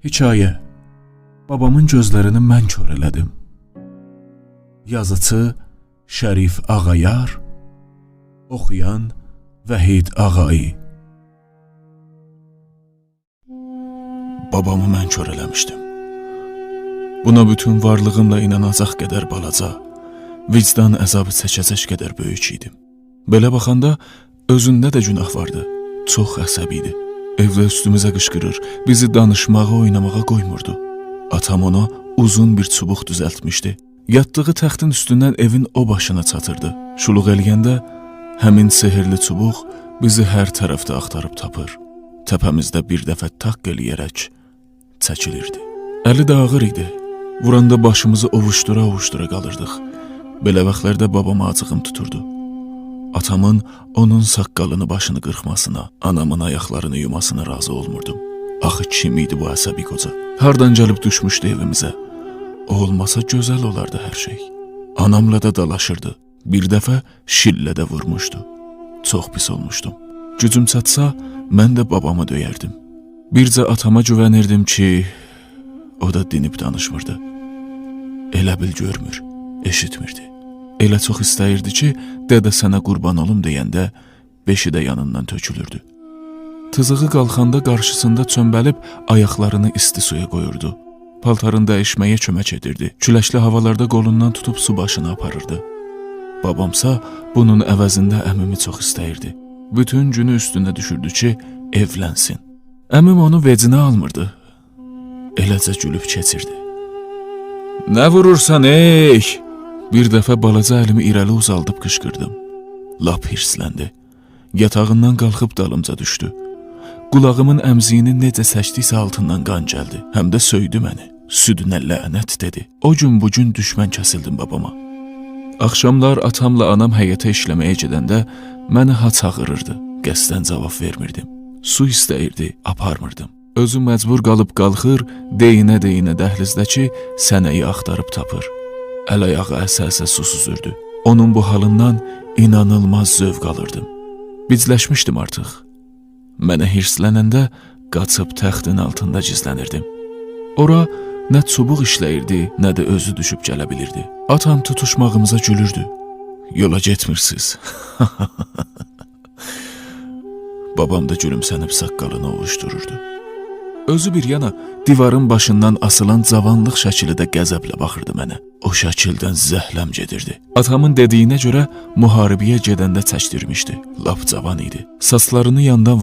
Hikayə. Babamın gözlərini mən kör elədim. Yazıcı Şərif Ağayar, oxuyan Vəhid Ağayı. Babamı mən kör eləmişdim. Buna bütün varlığımla inanacaq qədər balaca, vicdan əzabı çəkəcək qədər böyük idim. Belə baxanda özündə də günah vardı, çox əsəbi idi. Evdə üstümüzə qışqırır, bizi danışmağa, oynamağa qoymurdu. Atam ona uzun bir çubuq düzəltmişdi. Yatdığı təxtin üstündən evin o başına çatırdı. Şuluq eləyəndə həmin sehirli çubuq bizi hər tərəfdə axtarıb tapır. Təpəmizdə bir dəfə taq eləyərək çəkilirdi. Əli də ağır idi. Vuranda başımızı ovuşdura-ovuşdura qalırdıq. Belə vaxtlarda babama acığım tuturdu. Atamın onun saqqalını başını qırxmasına, anamın ayaqlarını yumasına razı olmurdum. Axı kim idi bu əsəbi qoca? Hardan gəlib düşmüşdü evimizə? O olmasa gözəl olardı hər şey. Anamla da dalaşırdı. Bir dəfə şillə də vurmuşdu. Çox pis olmuşdum. Gücüm çatsa, mən də babamı döyərdim. Bircə atama güvənirdim ki, o da dinib danışmırdı. Elə bil görmür, eşitmirdi. Elə çox istəyirdi ki, dədə sənə qurban olum deyəndə beşi də yanından tökülürdü. Tızığı qalxanda qarşısında çömbəlib ayaqlarını isti suya qoyurdu. Paltarını dəyişməyə kömək edirdi. Küləkli havalarda qolundan tutub su başına aparırdı. Babamsa bunun əvəzində əmimi çox istəyirdi. Bütün günü üstünə düşürdü ki, evlənsin. Əmim onu vecinə almırdı. Eləcə gülüb keçirdi. Nə vurursan ey? Bir dəfə balaca əlimi irəli uzaldıb qışqırdım. Lap hirsləndi. Yatağından qalxıb dalımca düşdü. Qulağımın əmziyini necə səçdiysə altından qan gəldi. Həm də söydü məni. Südünə lənət dedi. O gün bu gün düşmən kəsildim babama. Axşamlar atamla anam həyətə işləməyə gedəndə məni ha çağırırdı. Qəsdən cavab vermirdim. Su istəyirdi, aparmırdım. Özüm məcbur qalıb qalxır, deyinə-deyinə dəhlizdəki sənəyi axtarıb tapır. Əl-ayağı əsə-əsə su süzürdü. Onun bu halından inanılmaz zövq alırdım. Bicləşmişdim artıq. Mənə hirslənəndə qaçıb təxtin altında gizlənirdim. Ora nə çubuq işləyirdi, nə də özü düşüb gələ bilirdi. Atam tutuşmağımıza gülürdü. Yola getmirsiniz. Babam da gülümsənib saqqalını ovuşdururdu. Özü bir yana divarın başından asılan cavanlıq şəkili də qəzəblə baxırdı mənə. O şəkildən zəhləm gedirdi. Atamın dediyinə görə müharibəyə gedəndə çəkdirmişdi. Lap cavan idi. Saçlarını yandan